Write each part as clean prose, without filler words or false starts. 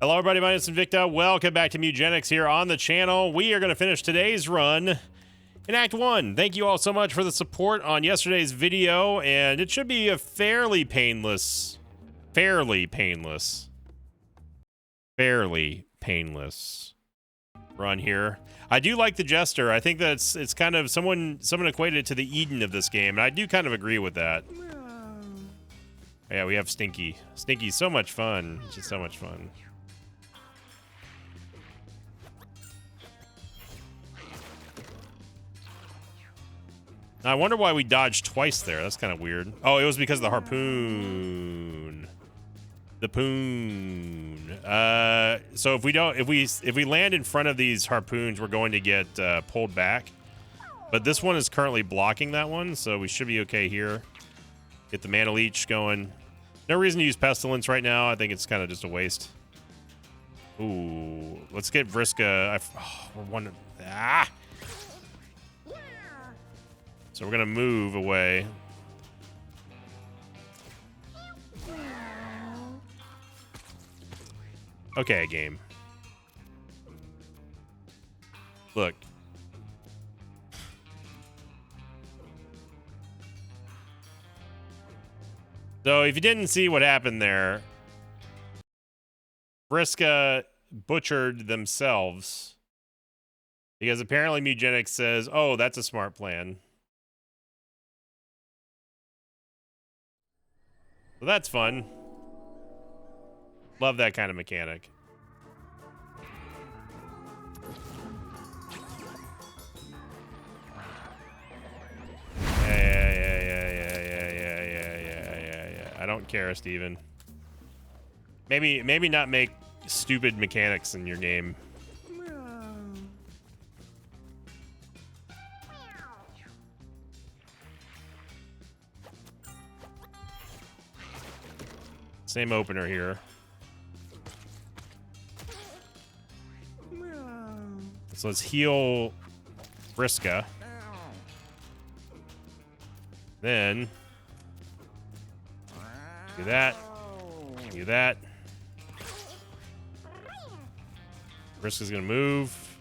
Hello, everybody. My name is Invicta. Welcome back to Mugenics here on the channel. We are going to finish today's run in Act 1. Thank you all so much for the support on yesterday's video, and it should be a fairly painless run here. I do like the Jester. I think that it's kind of someone equated it to the Eden of this game, and I do kind of agree with that. Yeah, we have Stinky. Stinky's so much fun. It's just so much fun. I wonder why we dodged twice there. That's kind of weird. Oh, it was because of the harpoon. The poon. So if we land in front of these harpoons, we're going to get pulled back. But this one is currently blocking that one, so we should be okay here. Get the mana leech going. No reason to use pestilence right now. I think it's kind of just a waste. Ooh, let's get Vriska. We're one. Ah. So we're gonna move away. Okay, game. Look. So if you didn't see what happened there, Vriska butchered themselves because apparently Mugenics says, "Oh, that's a smart plan." So that's fun. Love that kind of mechanic. Yeah. I don't care, Steven. Maybe not make stupid mechanics in your game. Same opener here. So let's heal Vriska. Then do that. Do that. Vriska's gonna move.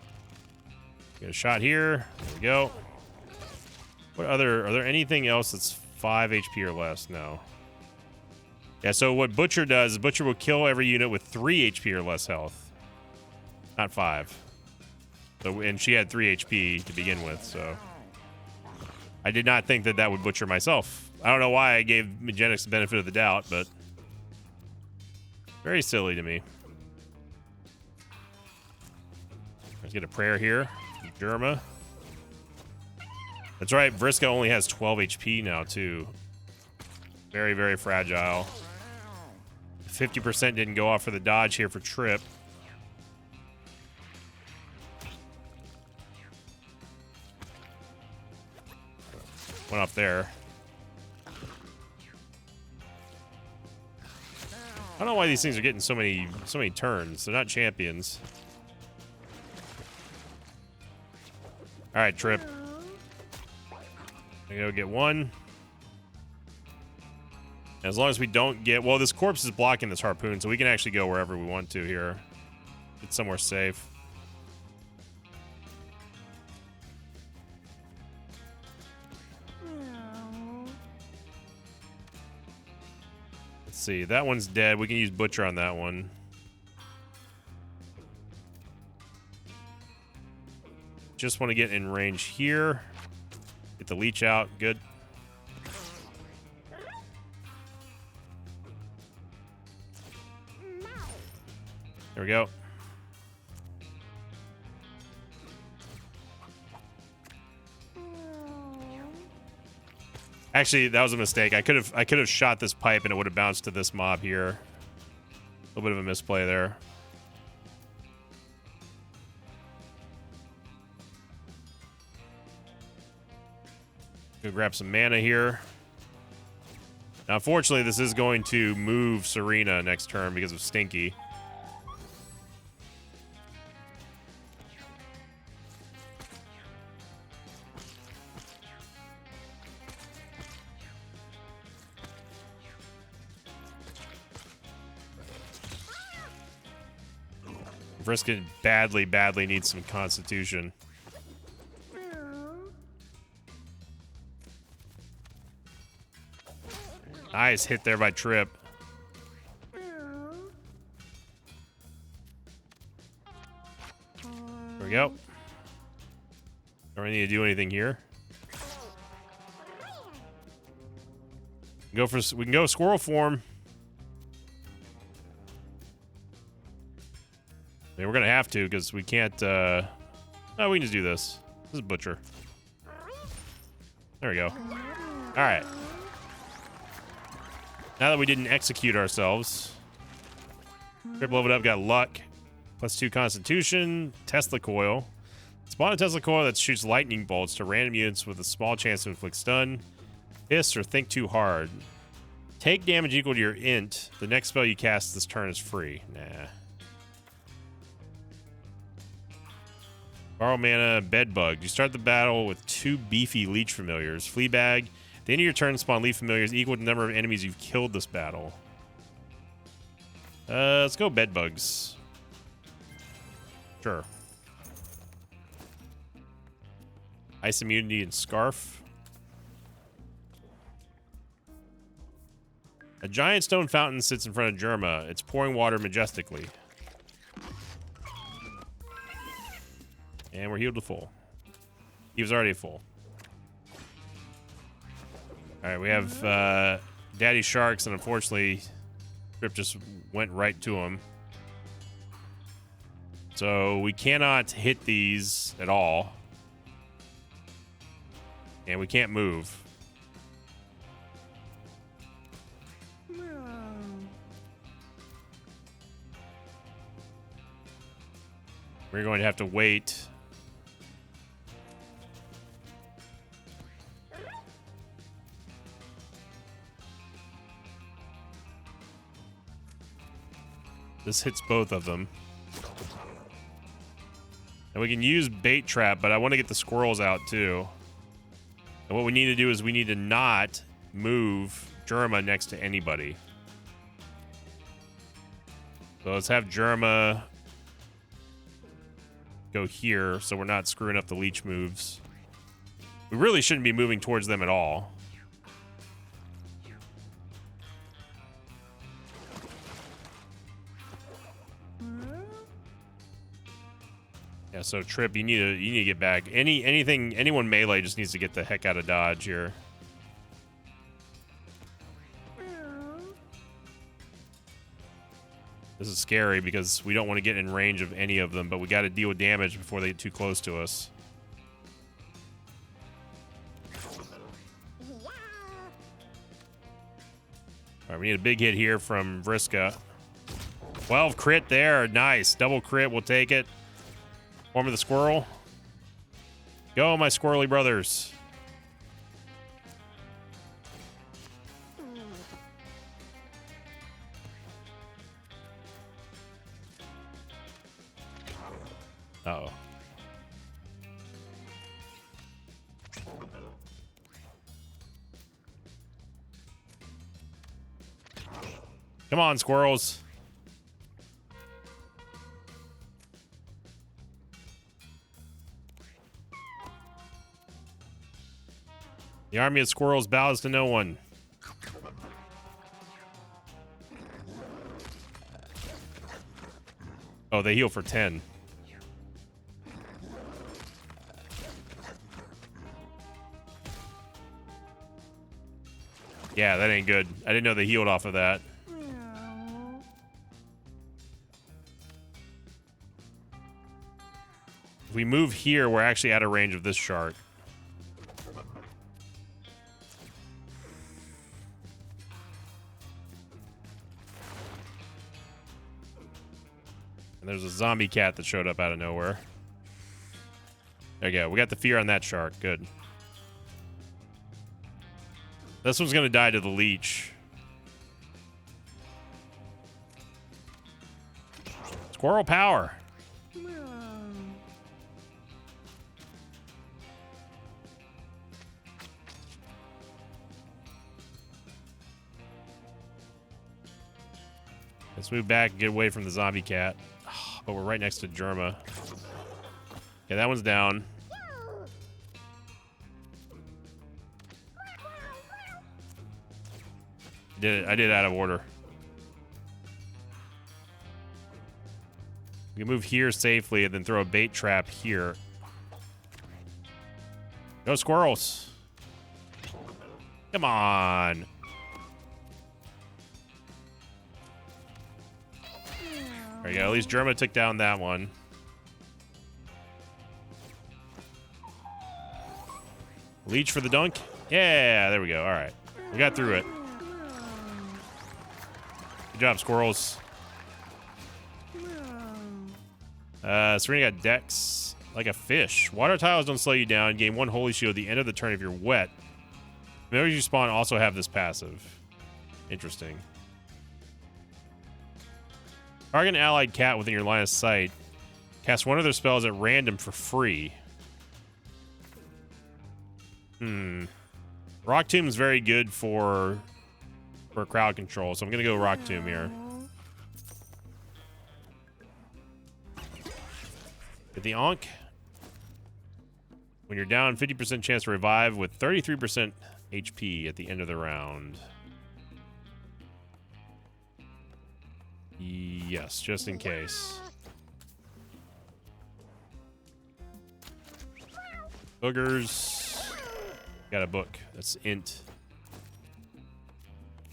Get a shot here. There we go. What other? Are there anything else that's 5 HP or less? No. Yeah, so what Butcher does is Butcher will kill every unit with 3 HP or less health. Not 5. So, and she had 3 HP to begin with, so I did not think that would butcher myself. I don't know why I gave Mugenics the benefit of the doubt, but very silly to me. Let's get a prayer here. Germa. That's right, Vriska only has 12 HP now, too. Very, very fragile. 50% didn't go off for the dodge here for Trip. Went off there. I don't know why these things are getting so many turns. They're not champions. All right, Trip. I go get one. As long as we don't get... Well, this corpse is blocking this harpoon, so we can actually go wherever we want to here. Get somewhere safe. Let's see. That one's dead. We can use Butcher on that one. Just want to get in range here. Get the leech out. Good. There we go. Actually, that was a mistake. I could have shot this pipe and it would have bounced to this mob here. A little bit of a misplay there. Go grab some mana here. Now, unfortunately, this is going to move Serena next turn because of Stinky. Vriska badly, badly needs some constitution. Nice hit there by Trip. There we go. Don't really need to do anything here. We can go squirrel form. I mean, we're gonna have to because we can't. No, we can just do this. This is Butcher. There we go. All right. Now that we didn't execute ourselves, Trip leveled up, got luck, +2 Constitution, Tesla coil. Spawn a Tesla coil that shoots lightning bolts to random units with a small chance to inflict stun, hiss, or think too hard. Take damage equal to your int. The next spell you cast this turn is free. Nah. Borrow mana, Bedbug. You start the battle with 2 beefy Leech Familiars. Fleabag. At the end of your turn, spawn Leech Familiars equal to the number of enemies you've killed this battle. Let's go Bedbugs. Sure. Ice immunity and Scarf. A giant stone fountain sits in front of Jerma. It's pouring water majestically. And we're healed to full. He was already full. Alright, we have Daddy Sharks, and unfortunately, Trip just went right to him. So we cannot hit these at all. And we can't move. We're going to have to wait. This hits both of them. And we can use Bait Trap, but I want to get the squirrels out too. And what we need to do is we need to not move Jerma next to anybody. So let's have Jerma go here so we're not screwing up the leech moves. We really shouldn't be moving towards them at all. Yeah, so Trip, you need to get back. Anyone melee just needs to get the heck out of dodge here. This is scary because we don't want to get in range of any of them, but we got to deal with damage before they get too close to us. All right, we need a big hit here from Vriska. 12 crit there. Nice. Double crit. We'll take it. Form of the squirrel. Go, my squirrely brothers. Uh-oh. Come on, squirrels. The army of squirrels bows to no one. Oh, they heal for 10. Yeah, that ain't good. I didn't know they healed off of that. If we move here, we're actually out of range of this shark. And there's a zombie cat that showed up out of nowhere. There you go. We got the fear on that shark. Good. This one's gonna die to the leech. Squirrel power. Let's move back and get away from the zombie cat. Oh, but we're right next to Germa. Okay, that one's down. I did it out of order. We can move here safely and then throw a bait trap here. Go squirrels. Come on. There you go. At least Germa took down that one. Leech for the dunk. Yeah, there we go. All right. We got through it. Good job, squirrels. Serena got Dex like a fish. Water tiles don't slow you down. Gain 1 holy shield at the end of the turn if you're wet. Whenever you spawn, also have this passive. Interesting. Target an allied cat within your line of sight. Cast one of their spells at random for free. Rock Tomb is very good for crowd control, so I'm gonna go Rock Tomb here. Get the Ankh. When you're down, 50% chance to revive with 33% HP at the end of the round. Yes, just in case. Boogers. Got a book. That's int.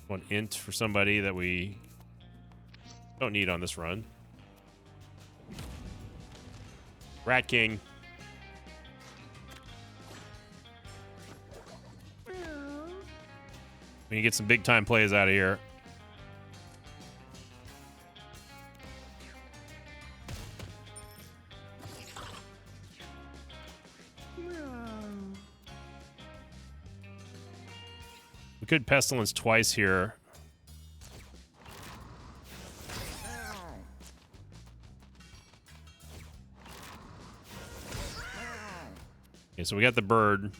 One int for somebody that we don't need on this run. Rat King. We need to get some big time plays out of here. We could Pestilence twice here. Okay, so we got the bird.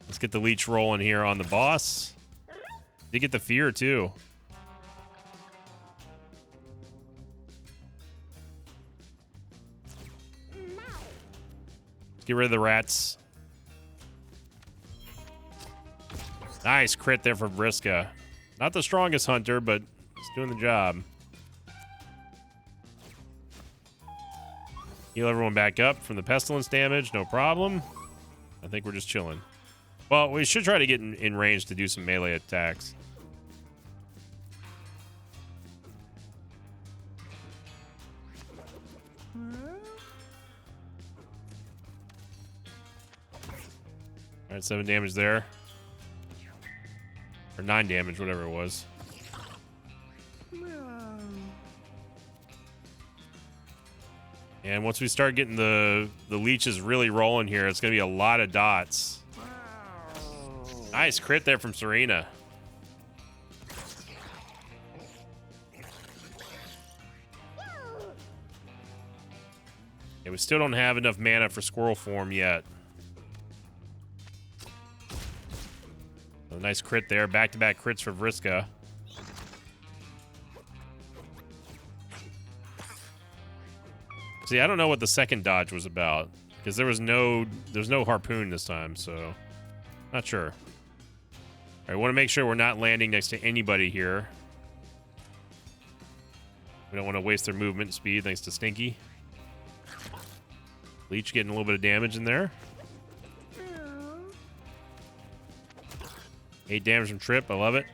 Let's get the leech rolling here on the boss. Did get the fear too. Let's get rid of the rats. Nice crit there for Vriska. Not the strongest hunter, but it's doing the job. Heal everyone back up from the pestilence damage, no problem. I think we're just chilling. Well, we should try to get in range to do some melee attacks. Alright, 7 damage there. Or 9 damage, whatever it was. And once we start getting the leeches really rolling here, it's going to be a lot of dots. Nice crit there from Serena. Yeah, we still don't have enough mana for squirrel form yet. A nice crit there. Back-to-back crits for Vriska. See, I don't know what the second dodge was about, because there's no harpoon this time, so not sure. All right, want to make sure we're not landing next to anybody here. We don't want to waste their movement speed thanks to Stinky. Leech getting a little bit of damage in there. 8 damage from Trip. I love it.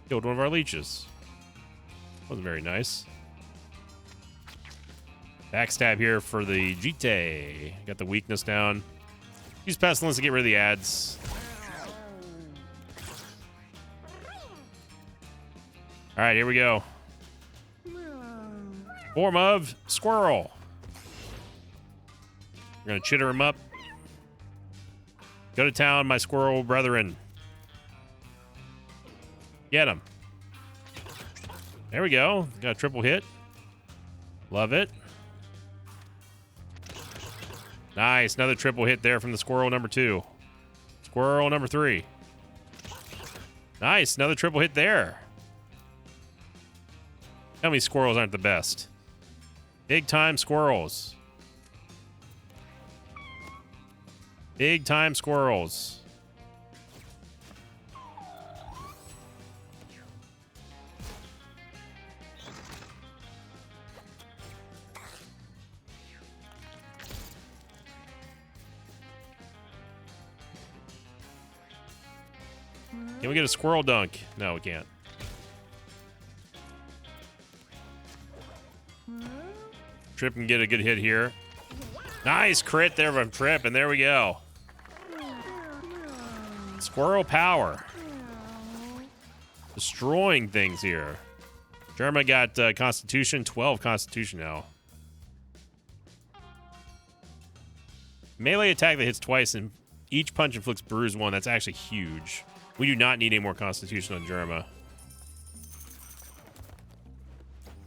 Killed one of our leeches. Wasn't very nice. Backstab here for the GT. Got the weakness down. Use Pestilence to get rid of the ads. All right, here we go. Form of squirrel. We're gonna chitter him up. Go to town, my squirrel brethren. Get him. There we go. Got a triple hit. Love it. Nice. Another triple hit there from the squirrel number 2. Squirrel number 3. Nice. Another triple hit there. Tell me squirrels aren't the best. Big time squirrels. Big time squirrels. Can we get a squirrel dunk? No, we can't. Trip can get a good hit here. Nice crit there from Trip, and there we go. Squirrel power. Destroying things here. Jerma got Constitution, 12 Constitution now. Melee attack that hits twice and each punch inflicts bruise 1. That's actually huge. We do not need any more Constitution on Jerma.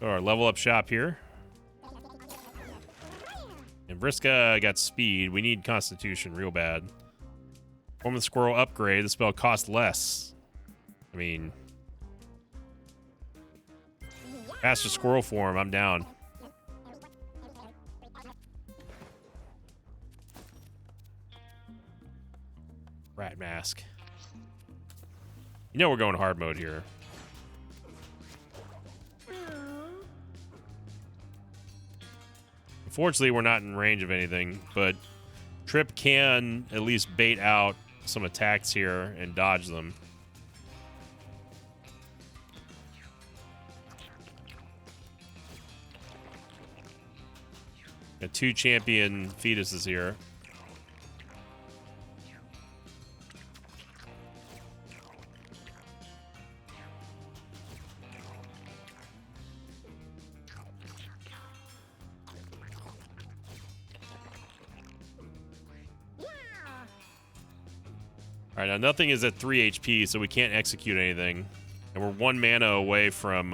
Our level up shop here. And Vriska got speed. We need Constitution real bad. Form of the Squirrel upgrade. The spell costs less. I mean, faster squirrel form. I'm down. Rat mask. You know we're going hard mode here. Unfortunately, we're not in range of anything, but Trip can at least bait out some attacks here and dodge them. Got 2 champion fetuses here. All right, now nothing is at 3 HP, so we can't execute anything, and we're 1 mana away from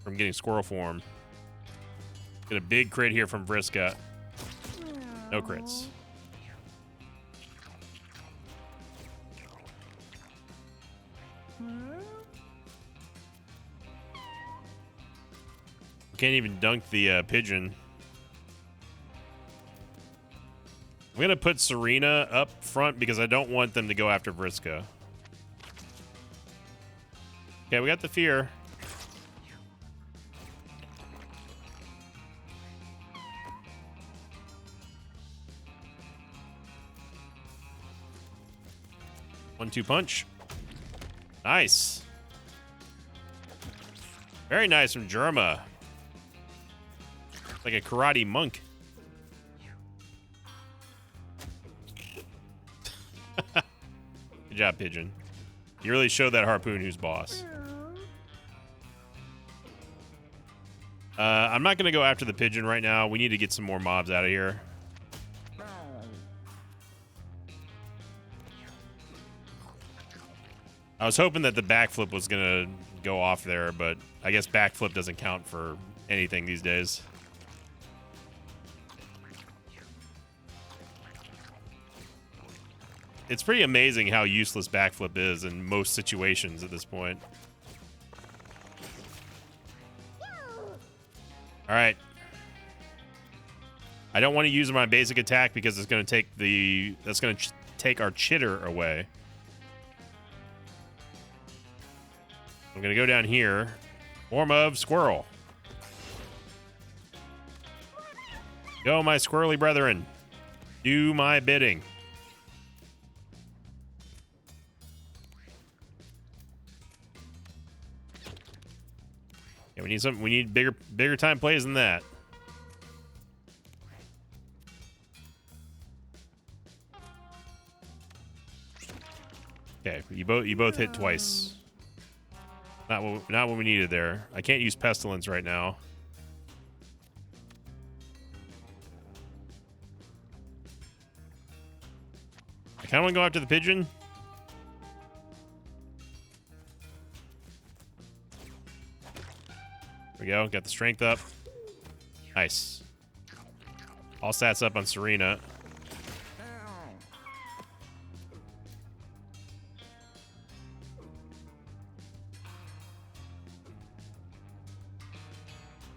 getting squirrel form. Get a big crit here from Vriska. No crits. Can't even dunk the pigeon. I'm going to put Serena up front because I don't want them to go after Vriska. Okay, we got the fear. One-two punch. Nice. Very nice from Jerma. Like a karate monk. Good job, Pigeon. You really showed that harpoon who's boss. I'm not going to go after the pigeon right now. We need to get some more mobs out of here. I was hoping that the backflip was going to go off there, but I guess backflip doesn't count for anything these days. It's pretty amazing how useless backflip is in most situations at this point. All right. I don't want to use my basic attack because it's going to take that's going to take our chitter away. I'm going to go down here. Form of squirrel. Go, my squirrely brethren. Do my bidding. Yeah, we need bigger time plays than that. Okay, you both hit twice. Not what we needed there. I can't use pestilence right now. I kind of want to go after the pigeon. There we go. Got the strength up. Nice. All stats up on Serena.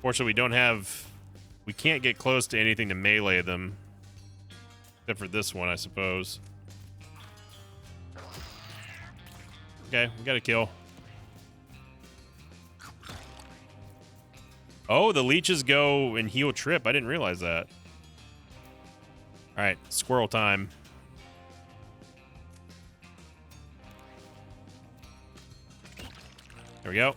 Fortunately, we don't have... We can't get close to anything to melee them. Except for this one, I suppose. Okay, we got a kill. Oh, the leeches go and heal Trip. I didn't realize that. Alright, squirrel time. There we go.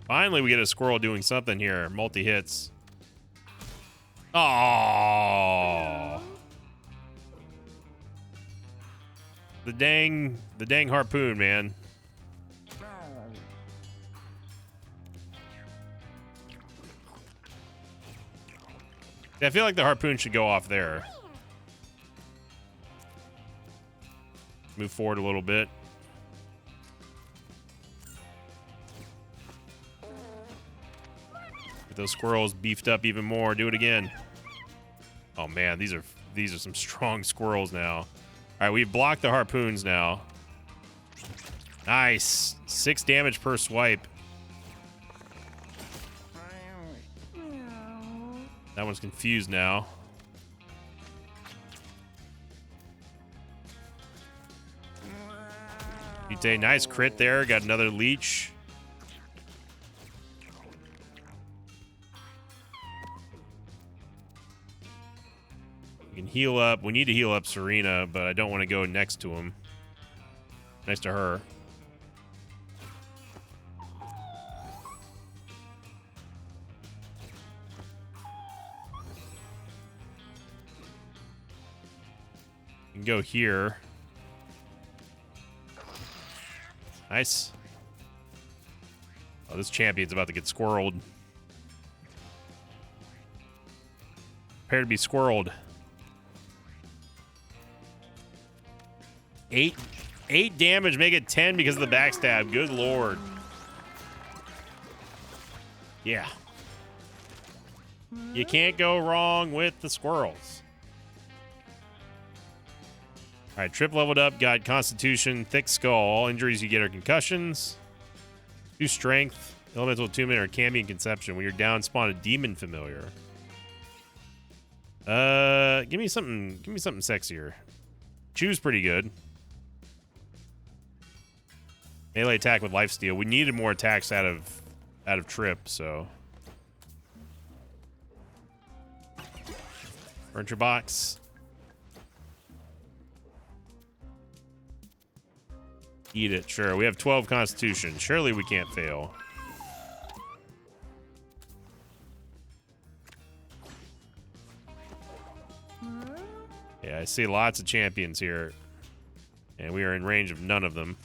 Finally, we get a squirrel doing something here. Multi-hits. Oh, the dang harpoon, man. I feel like the harpoon should go off there. Move forward a little bit. Get those squirrels beefed up even more. Do it again. Oh man, these are some strong squirrels now. All right, we've blocked the harpoons now. Nice. 6 damage per swipe. That one's confused now. Yute, nice crit there. Got another leech. We can heal up. We need to heal up Serena, but I don't want to go next to him. Next to her. We can go here. Nice. Oh, this champion's about to get squirreled. Prepare to be squirreled. 8 damage, make it 10 because of the backstab. Good lord. Yeah. You can't go wrong with the squirrels. All right, Trip leveled up, got Constitution, Thick Skull. All injuries you get are concussions. 2 Strength, Elemental Attunement, or Cambion Conception. When you're down, spawn a Demon Familiar. Give me something sexier. Chew's pretty good. Melee attack with Lifesteal. We needed more attacks out of Trip, so. Furniture box. Eat it, sure. We have 12 Constitution. Surely we can't fail. Yeah, I see lots of champions here. And we are in range of none of them.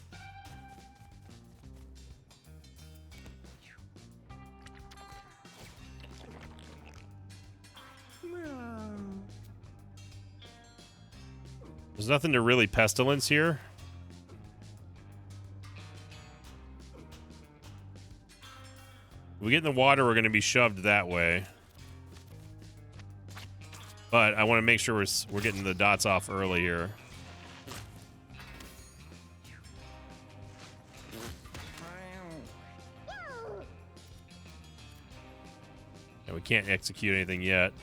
There's nothing to really Pestilence here. If we get in the water, we're going to be shoved that way. But I want to make sure we're getting the dots off early here. And we can't execute anything yet.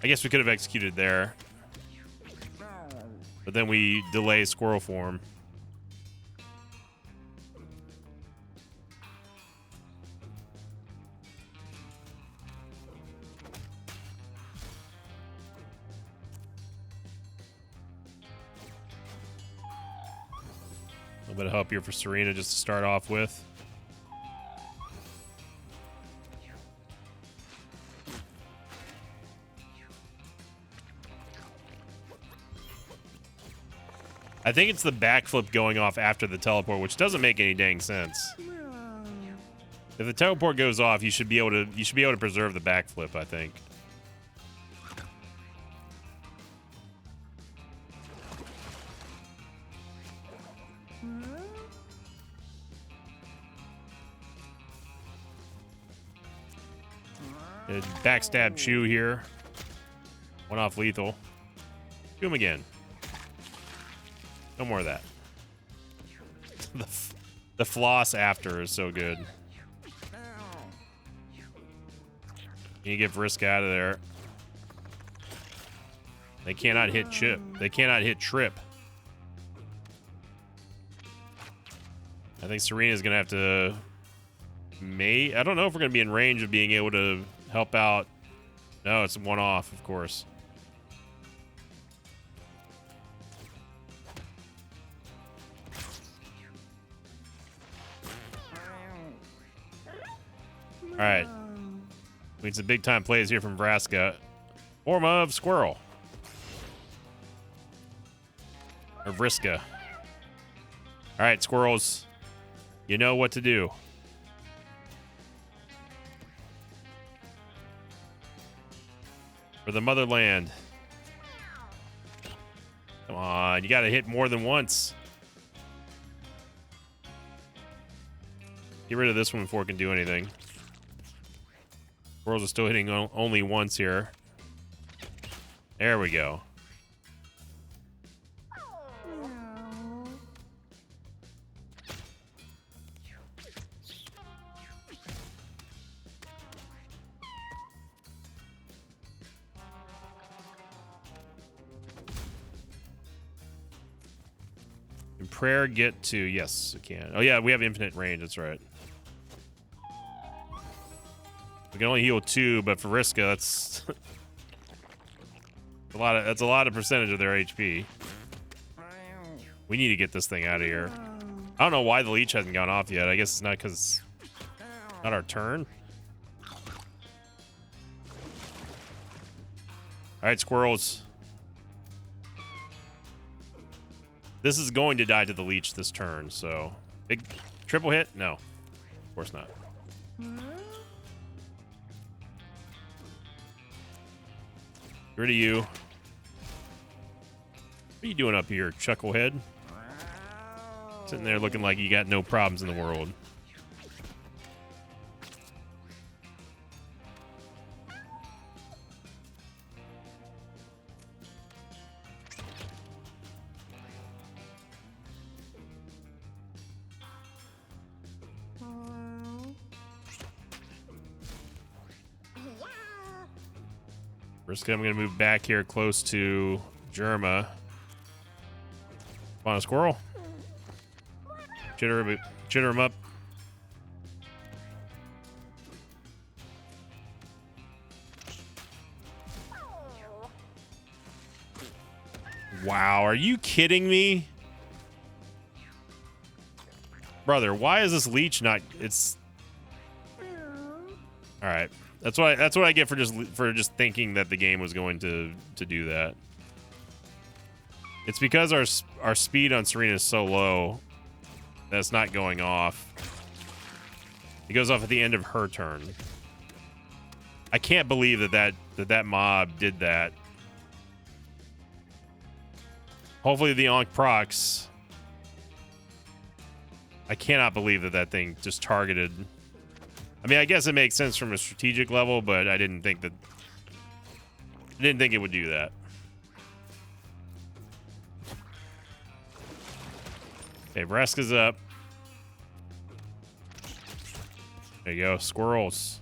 I guess we could have executed there. But then we delay squirrel form. A little bit of help here for Serena just to start off with. I think it's the backflip going off after the teleport, which doesn't make any dang sense. If the teleport goes off, you should be able to preserve the backflip, I think. Backstab Chew here. One off lethal. Do him again. No more of that. The floss after is so good. You get Vriska out of there. They cannot hit Chip. They cannot hit Trip. I think Serena's gonna have to. I don't know if we're gonna be in range of being able to help out. No, it's one off, of course. All right. We need some big time plays here from Vraska. Form of Squirrel. Or Vriska. All right, squirrels. You know what to do. For the motherland. Come on, you gotta hit more than once. Get rid of this one before it can do anything. Squirrels are still hitting only once here. There we go. Can prayer get to... Yes, it can. Oh yeah, we have infinite range, that's right. We can only heal 2, but for Vriska, that's that's a lot of percentage of their HP. We need to get this thing out of here. I don't know why the leech hasn't gone off yet. I guess it's not because it's not our turn. Alright, squirrels. This is going to die to the leech this turn, so... Big triple hit? No. Of course not. Get rid of you. What are you doing up here, Chucklehead? Sitting there looking like you got no problems in the world. Vriska, I'm going to move back here close to Jerma. On a squirrel. Chitter him up. Wow, are you kidding me? Brother, why is this leech not... It's... Alright. That's what I get for just thinking that the game was going to do that. It's because our speed on Serena is so low that it's not going off. It goes off at the end of her turn. I can't believe that mob did that. Hopefully the Ankh procs. I cannot believe that thing just targeted. I mean, I guess it makes sense from a strategic level, but I didn't think it would do that. Okay, Vraska's up. There you go, squirrels.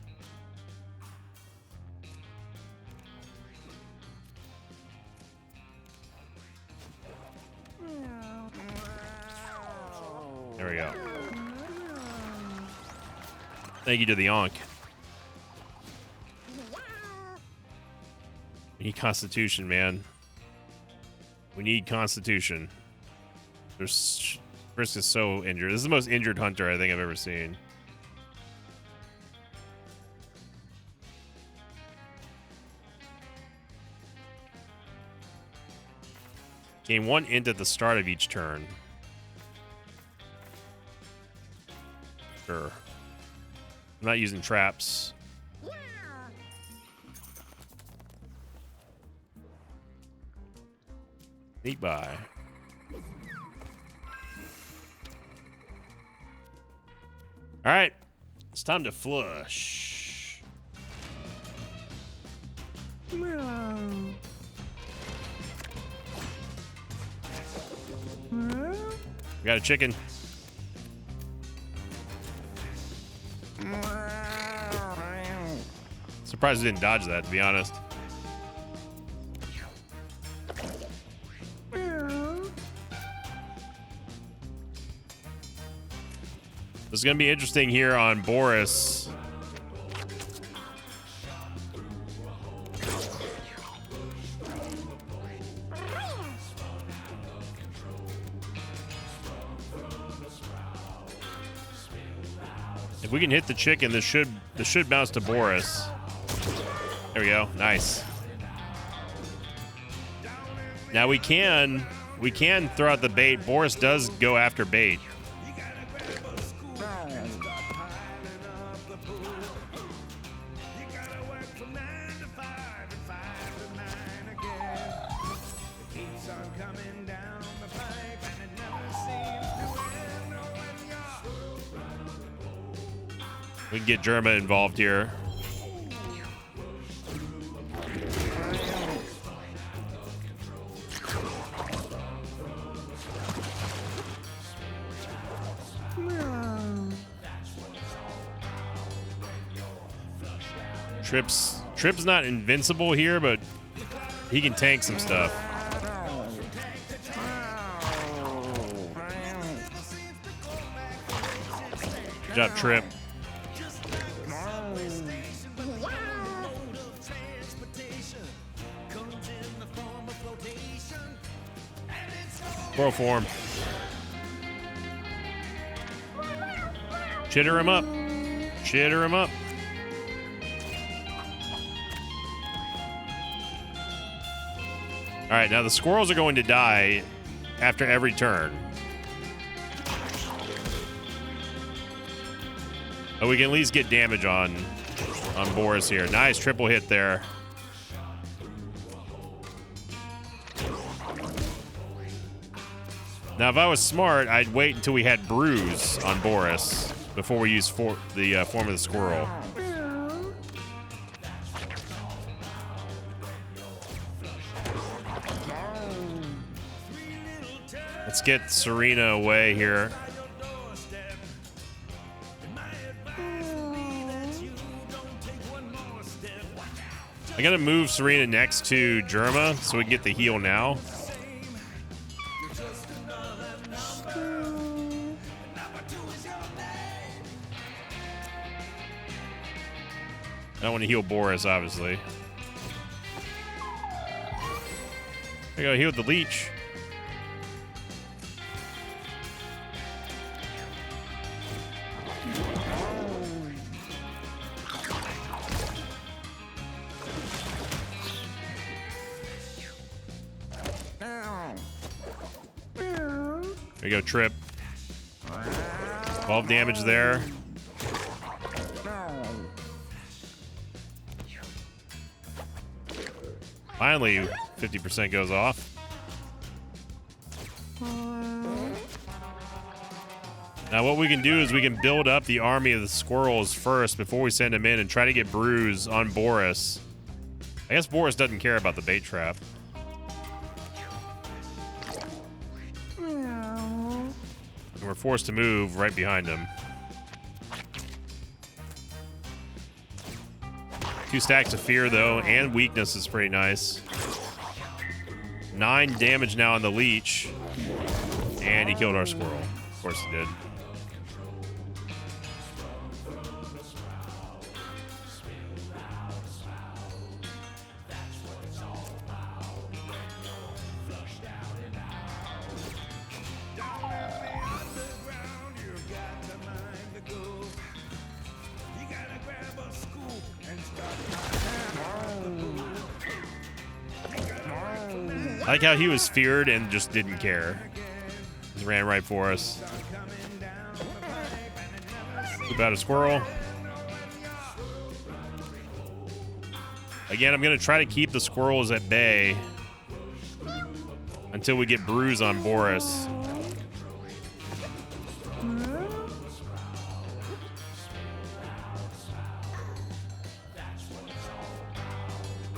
There we go. Thank you to the Ankh. We need Constitution, man. We need Constitution. There's... Vriska is so injured. This is the most injured hunter I think I've ever seen. Gain 1 int at the start of each turn. Sure. I'm not using traps. Neat buy. All right, it's time to flush. We got a chicken. Surprised we didn't dodge that, to be honest. This is going to be interesting here on Boris. If we can hit the chicken, this should bounce to Boris. There we go. Nice. Now we can throw out the bait. Boris does go after bait. We can get Germa involved here. Trip's not invincible here, but he can tank some stuff. Good job, Trip. Squirrel form. Chitter him up. Chitter him up. All right, now the squirrels are going to die after every turn. But we can at least get damage on Boris here. Nice triple hit there. Now, if I was smart, I'd wait until we had Bruise on Boris before we use the form of the squirrel. Let's get Serena away here. I gotta move Serena next to Germa so we can get the heal now. I don't want to heal Boris, obviously. I gotta heal the leech. There you go, Trip. 12 damage there. Finally, 50% goes off. Now what we can do is we can build up the army of the squirrels first before we send them in and try to get Bruise on Boris. I guess Boris doesn't care about the bait trap. And we're forced to move right behind him. 2 stacks of fear, though, and weakness is pretty nice. 9 damage now on the leech. And he killed our squirrel. Of course he did. I like how he was feared and just didn't care. Just ran right for us. About a squirrel. Again, I'm going to try to keep the squirrels at bay until we get Bruise on Boris.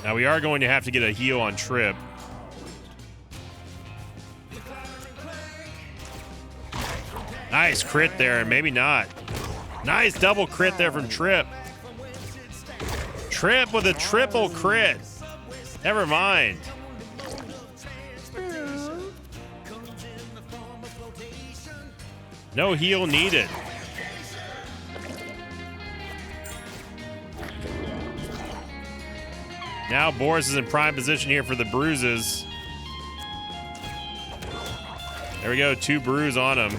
Now we are going to have to get a heal on Trip. Nice crit there, and maybe not. Nice double crit there from Trip. Trip with a triple crit. Never mind. No heal needed. Now Boris is in prime position here for the bruises. There we go, 2 bruise on him.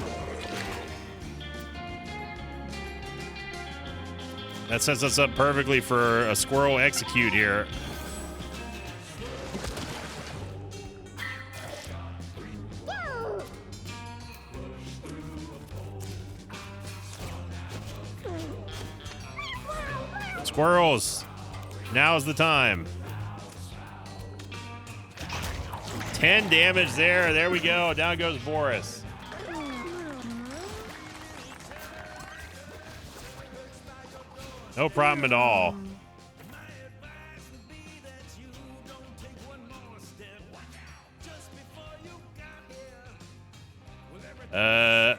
That sets us up perfectly for a squirrel execute here. Squirrels, now's the time. 10 damage there. There we go. Down goes Boris. No problem at all. I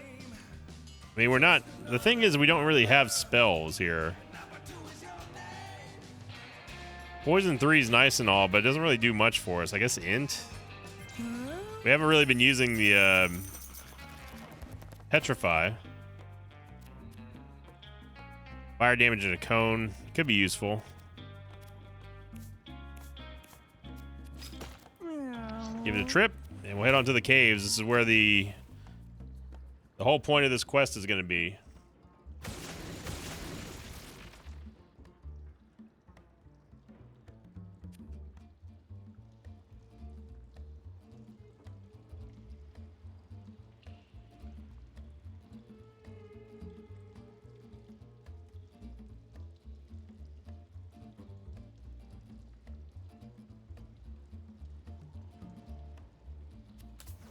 mean, we're not... The thing is, we don't really have spells here. Poison 3 is nice and all, but it doesn't really do much for us. I guess Int? We haven't really been using the Petrify. Fire damage in a cone. Could be useful. Give it a trip, and we'll head on to the caves. This is where the whole point of this quest is going to be.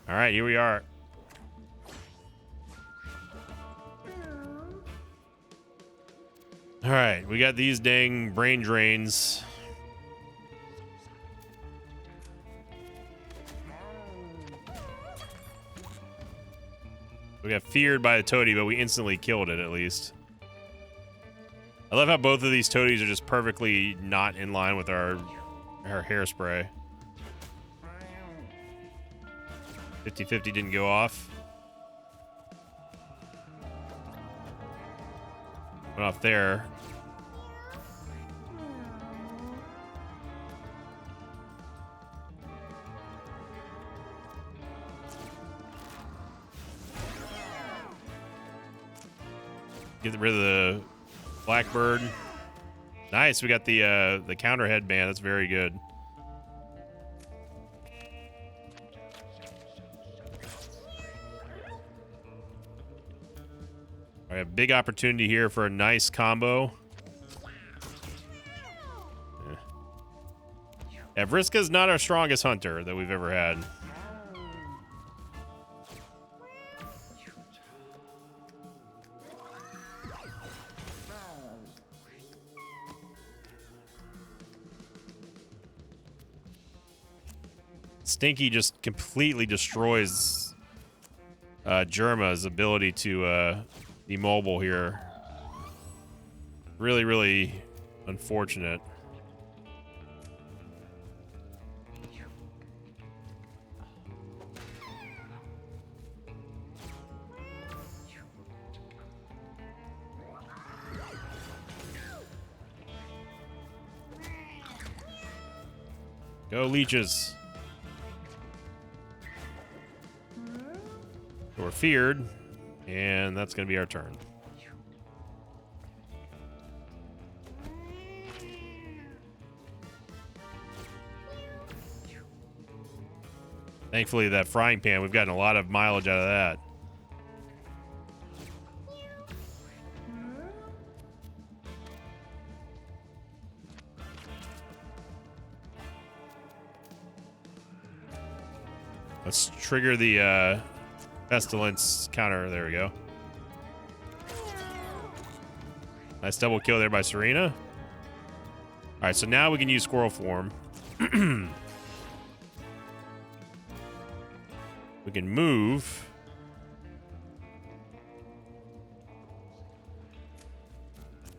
All right, here we are. All right, we got these dang brain drains. We got feared by a toady, but we instantly killed it at least. I love how both of these toadies are just perfectly not in line with our hairspray. 50-50 didn't go off. Went off there. Get rid of the Blackbird. Nice, we got the counter headband. That's very good. All right, big opportunity here for a nice combo. Yeah, Vriska's not our strongest hunter that we've ever had. Stinky just completely destroys Jerma's ability to be mobile here. Really, really unfortunate. Go leeches. We're feared, and that's going to be our turn. Thankfully, that frying pan, we've gotten a lot of mileage out of that. Let's trigger the pestilence counter. There we go. Nice double kill there by Serena. All right, so now we can use squirrel form. We can move.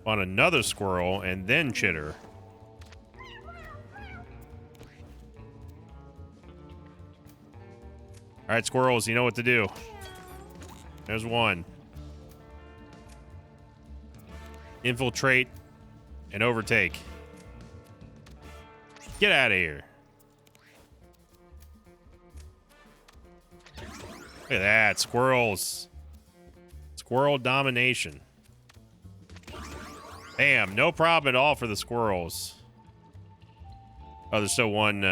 On another squirrel and then chitter. All right, squirrels, you know what to do. There's one. Infiltrate and overtake. Get out of here. Look at that, squirrels. Squirrel domination. Bam, no problem at all for the squirrels. Oh, there's still one,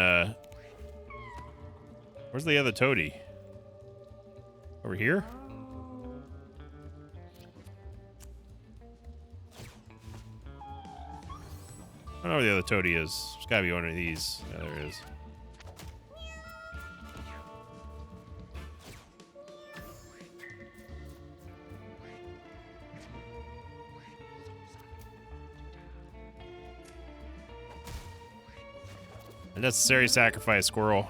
where's the other toady? Over here? I don't know where the other toady is. There's gotta be one of these. Yeah, there it is. Unnecessary sacrifice, squirrel.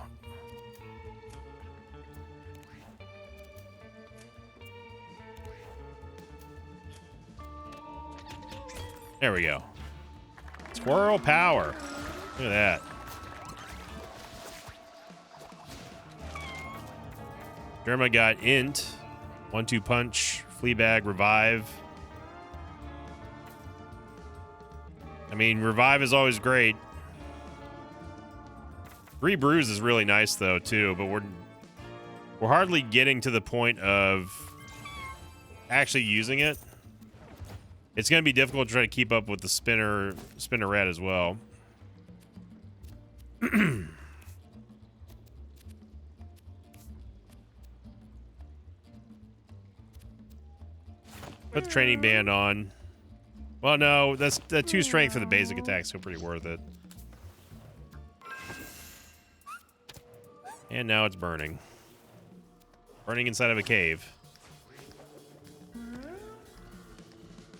There we go. Squirrel power. Look at that. Derma got int. 1-2 punch. Fleabag. Revive. I mean, revive is always great. Rebruise is really nice though too, but we're hardly getting to the point of actually using it. It's going to be difficult to try to keep up with the spinneret as well. Put the training band on. Well, no, that's 2 strength for the basic attack, so pretty worth it. And now it's burning. Burning inside of a cave.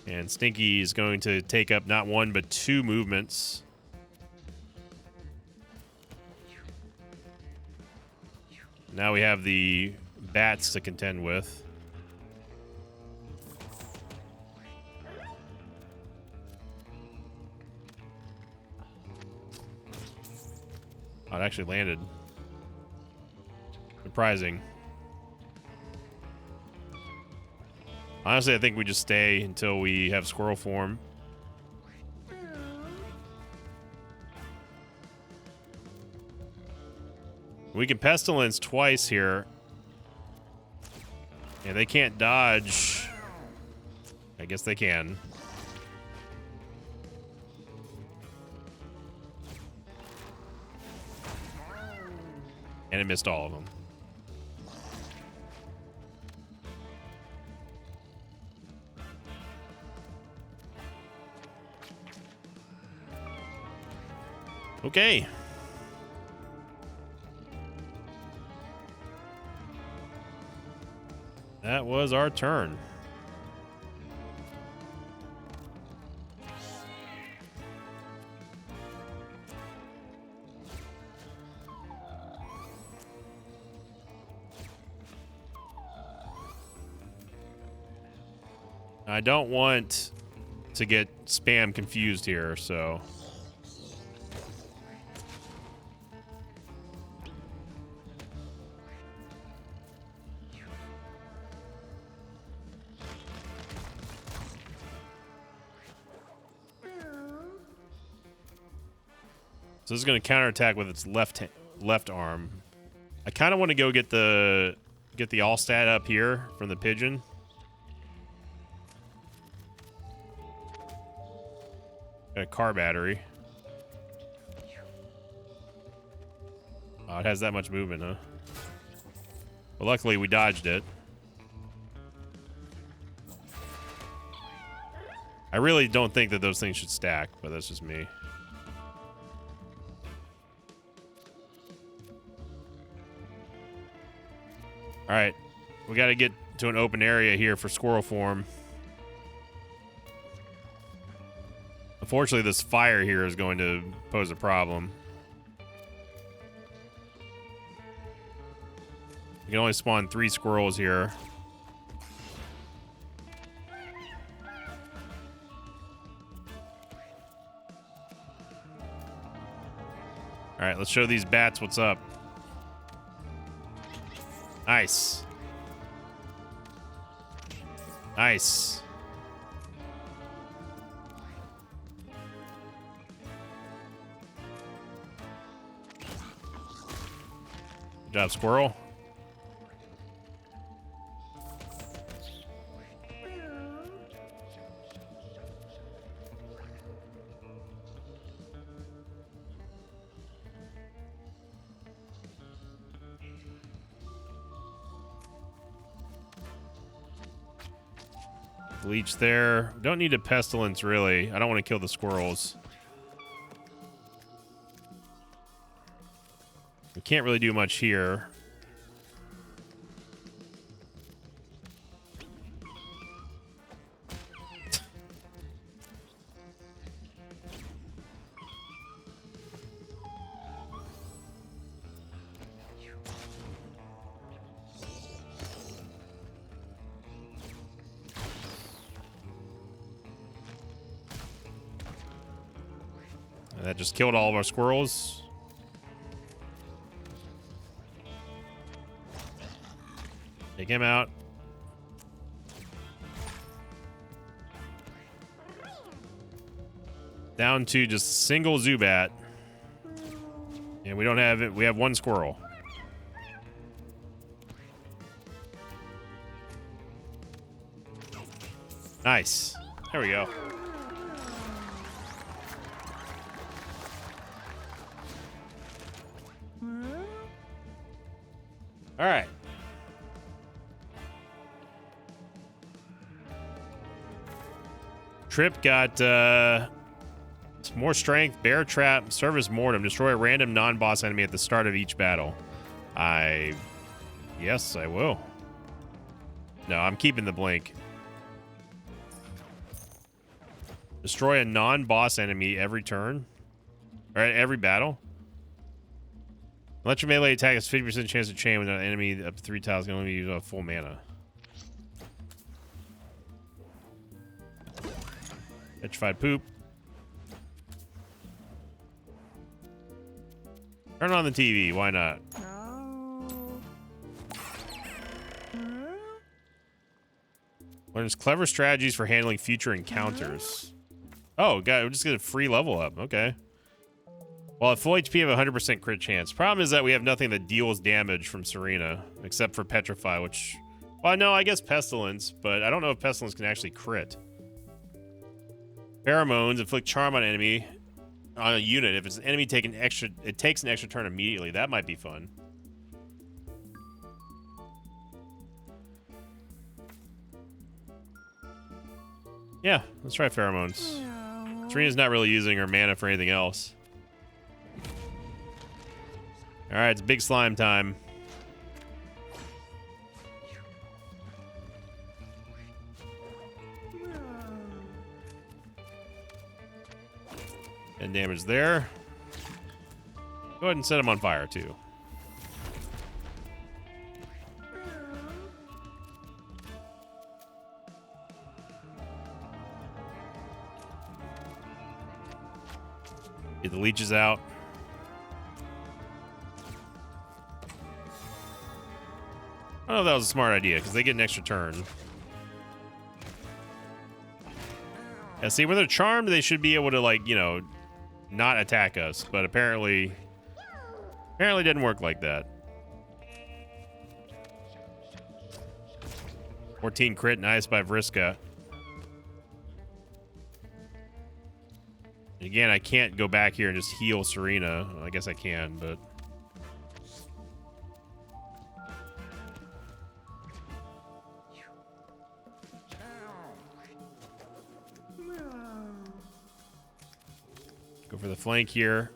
And Stinky is going to take up not 1, but 2 movements. Now we have the bats to contend with. Oh, it actually landed. Surprising. Honestly, I think we just stay until we have squirrel form. We can pestilence twice here. And they can't dodge. I guess they can. And it missed all of them. Okay. That was our turn. I don't want to get spam confused here, so... So this is going to counterattack with its left arm. I kind of want to go get the all stat up here from the pigeon. Got a car battery. Oh, it has that much movement, huh? Well, luckily we dodged it. I really don't think that those things should stack, but that's just me. All right, we got to get to an open area here for squirrel form. Unfortunately, this fire here is going to pose a problem. You can only spawn 3 squirrels here. All right, let's show these bats what's up. Nice. Nice. Good job, squirrel. Leech there. Don't need a pestilence, really. I don't want to kill the squirrels. We can't really do much here. And that just killed all of our squirrels. Take him out. Down to just a single Zubat. And we don't have it. We have 1 squirrel. Nice. There we go. All right. Trip got more strength, bear trap, service mortem, destroy a random non-boss enemy at the start of each battle. Yes, I will. No, I'm keeping the blink. Destroy a non-boss enemy every turn. Or every battle. Electro melee attack has 50% chance to chain with an enemy up to 3 tiles can only use full mana. Petrified poop. Turn on the TV, why not? Learns clever strategies for handling future encounters. Oh, God, we're just gonna free level up. Okay. Well, at full HP, have a 100% crit chance. Problem is that we have nothing that deals damage from Serena, except for Petrify, which... Well, no, I guess Pestilence, but I don't know if Pestilence can actually crit. Pheromones inflict charm on an enemy on a unit. If it's an enemy it takes an extra turn immediately. That might be fun. Yeah, let's try Pheromones. Serena's not really using her mana for anything else. Alright, it's big slime time. And damage there. Go ahead and set him on fire, too. Get the leeches out. I don't know if that was a smart idea, because they get an extra turn. Yeah, see, when they're charmed, they should be able to, like, you know, not attack us. But apparently didn't work like that. 14 crit, nice by Vriska. And again, I can't go back here and just heal Serena. Well, I guess I can, but... Go for the flank here.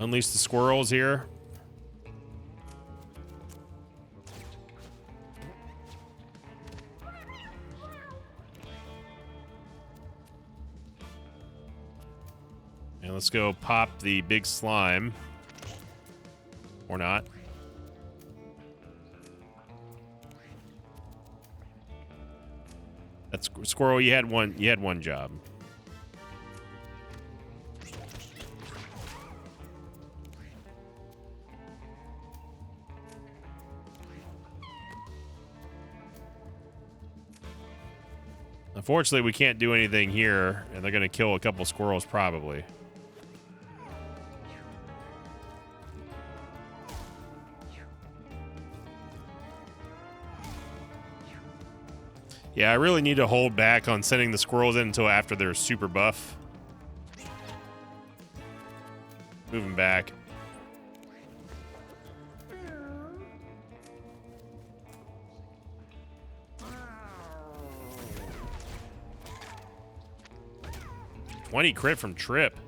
Unleash the squirrels here. And let's go pop the big slime. Or not. That's squirrel, you had one job. Unfortunately, we can't do anything here, and they're going to kill a couple squirrels probably. Yeah, I really need to hold back on sending the squirrels in until after they're super buff. Moving back. $20 crit from Trip.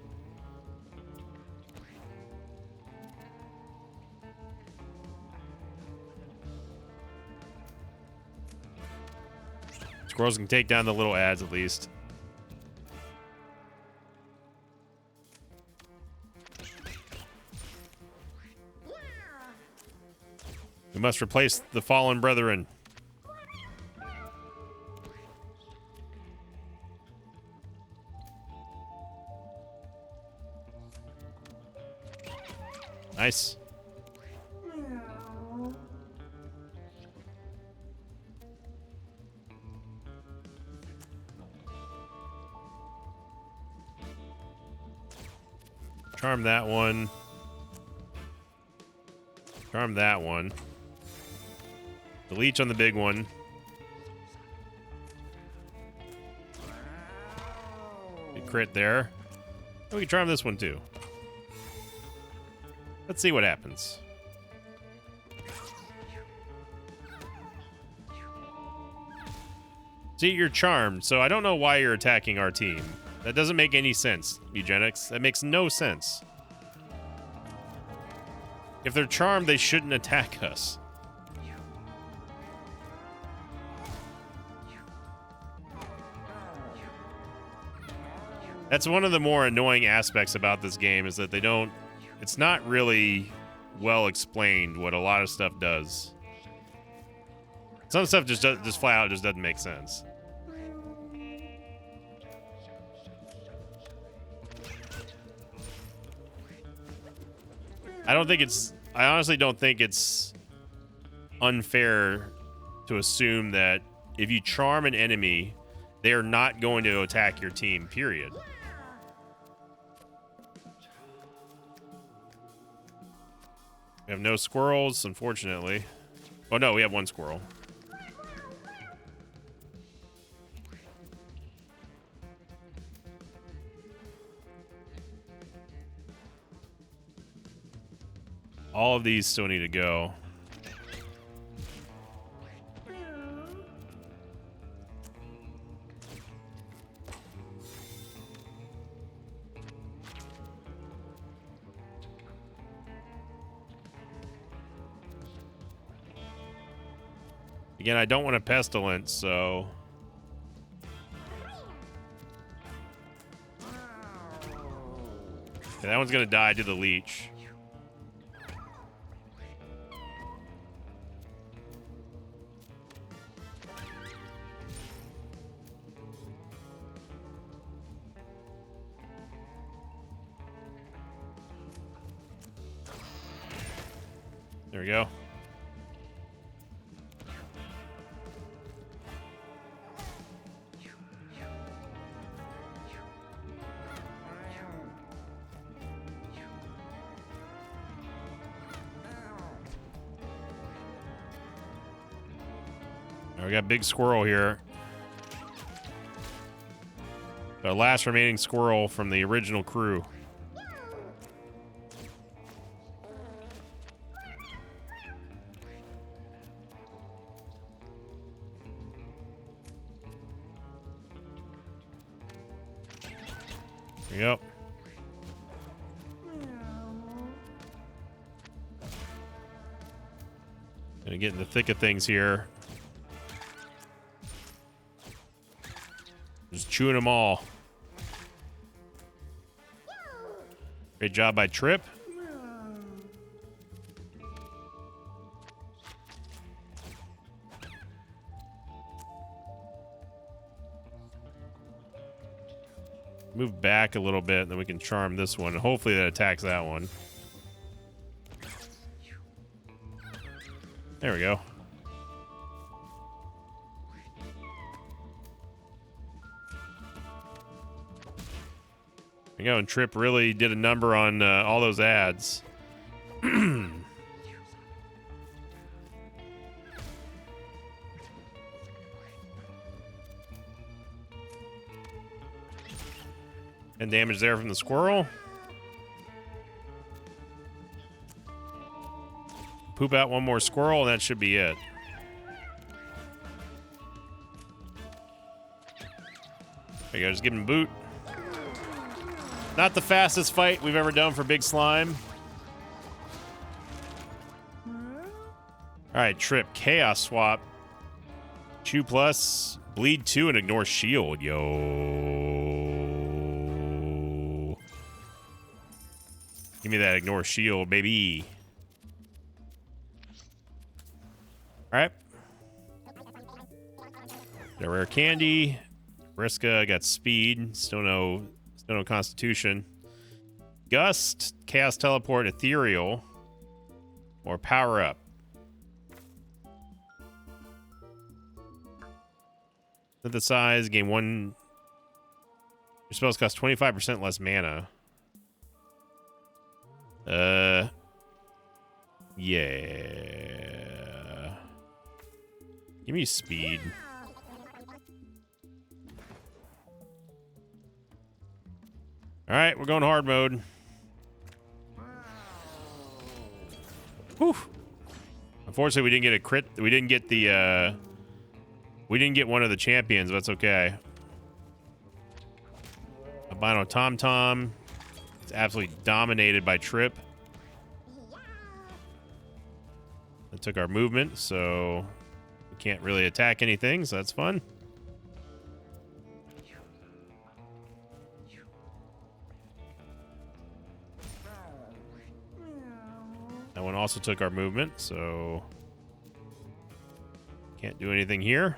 Squirrels can take down the little ads at least. We must replace the fallen brethren. Nice. Charm that one. Charm that one. The leech on the big one. Big crit there. We can charm this one too. Let's see what happens. See, you're charmed, so I don't know why you're attacking our team. That doesn't make any sense, Eugenics. That makes no sense. If they're charmed, they shouldn't attack us. That's one of the more annoying aspects about this game is that they don't... It's not really well explained what a lot of stuff does. Some stuff just flat out just doesn't make sense. I honestly don't think it's unfair to assume that if you charm an enemy, they are not going to attack your team, period. We have no squirrels, unfortunately. Oh no, we have one squirrel. All of these still need to go. Again, I don't want a pestilence, so... Okay, that one's gonna die to the leech. There we go. We got big squirrel here. The last remaining squirrel from the original crew. There you go. Gonna get in the thick of things here. Just chewing them all. Great job by Trip. Move back a little bit, and then we can charm this one. Hopefully that attacks that one. There we go. There we go, and Trip really did a number on all those ads. And damage there from the squirrel. Poop out one more squirrel, and that should be it. There you go, just give him a boot. Not the fastest fight we've ever done for Big Slime. Alright, Trip. Chaos Swap. Chew Plus. Bleed 2 and Ignore Shield. Yo. Give me that Ignore Shield, baby. Alright. Got a rare candy. Briska got speed. Still no constitution. Gust, Chaos Teleport, Ethereal, or Power Up. Synthesize, gain 1. Your spells cost 25% less mana. Yeah. Give me speed. All right, we're going hard mode. Whew. Unfortunately, we didn't get a crit. We didn't get the. We didn't get one of the champions, but that's okay. Albino Tom Tom. It's absolutely dominated by Trip. It took our movement, so we can't really attack anything, so that's fun. That one also took our movement, so can't do anything here.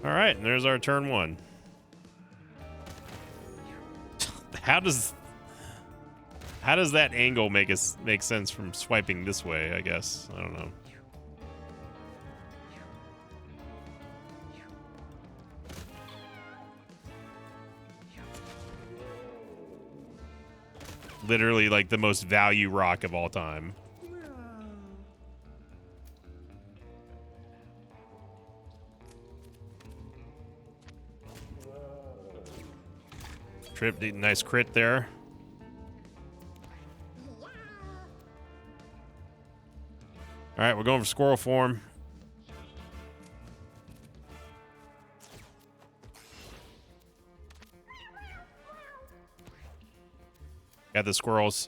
All right, and there's our turn 1. How does that angle make sense from swiping this way, I guess? I don't know. Literally like the most value rock of all time. Trip, nice crit there. All right, we're going for squirrel form. Got the squirrels.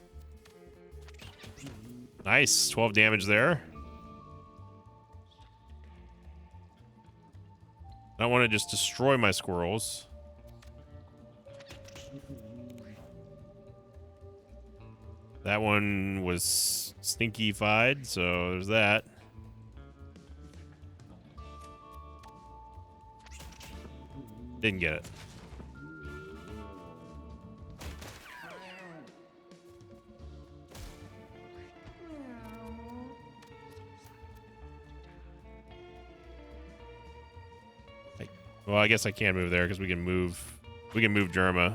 Nice, 12 damage there. I don't want to just destroy my squirrels. That one was stinky-fied, so there's that. Didn't get it. Well, I guess I can move there because we can move Jerma.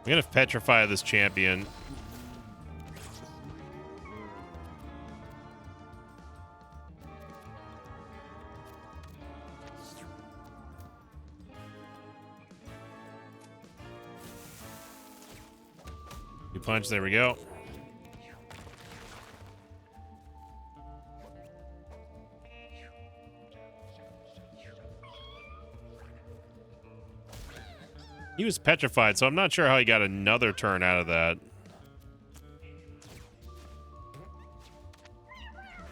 I'm gonna petrify this champion. punch. There we go. He was petrified, so I'm not sure how he got another turn out of that.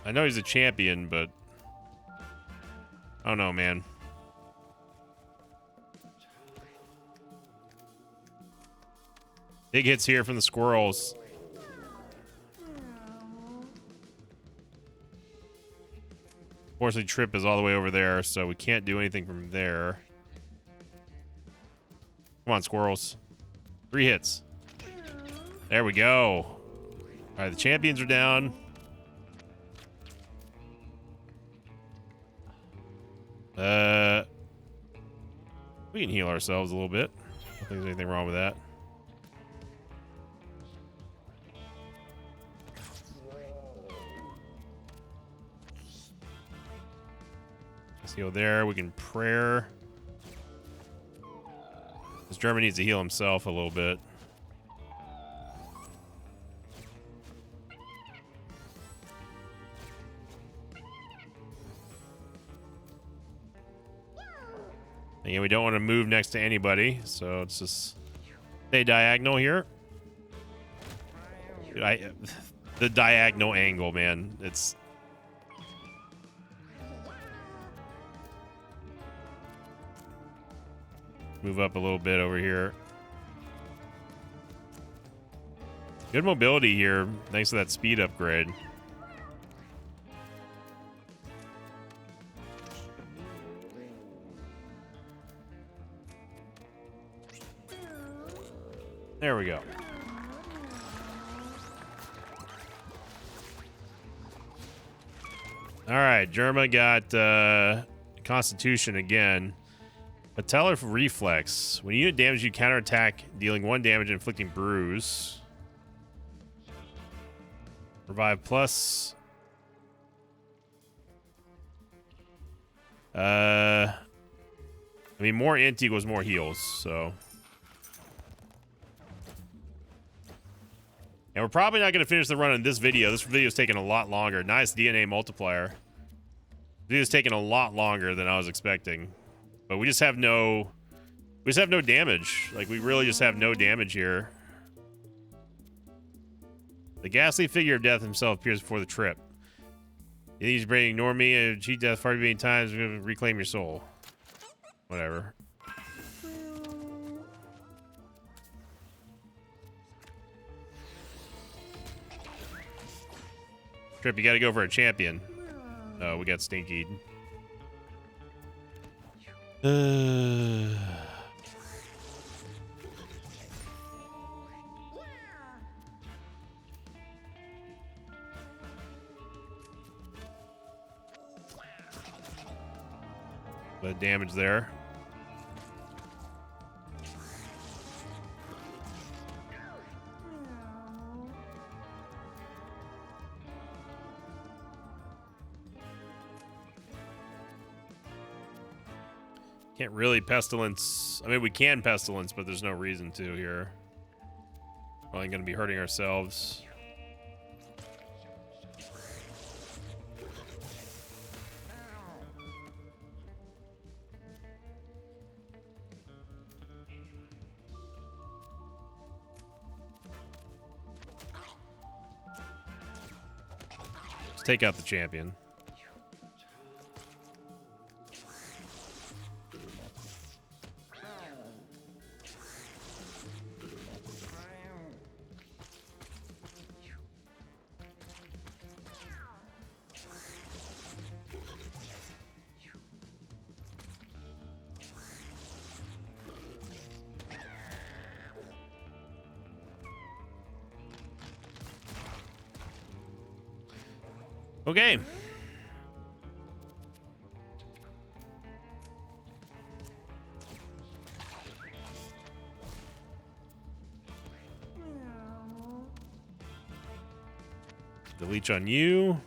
I know he's a champion, but I don't know, man. Big hits here from the squirrels. Unfortunately, Trip is all the way over there, so we can't do anything from there. Come on, squirrels. 3 hits. There we go. All right, the champions are down. We can heal ourselves a little bit. I don't think there's anything wrong with that. Let's heal there. We can prayer. This German needs to heal himself a little bit. Again, we don't want to move next to anybody, so let's just stay diagonal here. Dude, the diagonal angle, man. It's... Move up a little bit over here. Good mobility here, thanks to that speed upgrade. There we go. All right, Germa got Constitution again. Patellar Reflex. When unit damage, you counterattack, dealing 1 damage and inflicting bruise. Revive plus. I mean, more int equals more heals, so. And we're probably not going to finish the run in this video. This video is taking a lot longer. Nice DNA multiplier. This video is taking a lot longer than I was expecting. But we just have no damage. Like, we really just have no damage here. The ghastly figure of death himself appears before the trip. You think he's brave, ignore me and cheat death far too many times, we're gonna reclaim your soul. Whatever. Trip, you gotta go for a champion. Oh, we got stinkied. The damage there. Can't really pestilence. I mean, we can pestilence, but there's no reason to here. Probably going to be hurting ourselves. Let's take out the champion. Okay. The leech on you.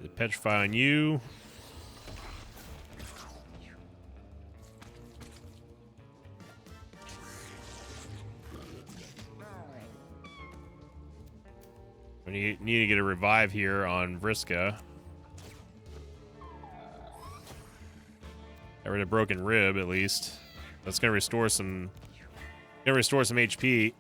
The petrify on you. We need to get a revive here on Vriska. Got rid of broken rib at least. That's gonna restore some. Gonna restore some HP.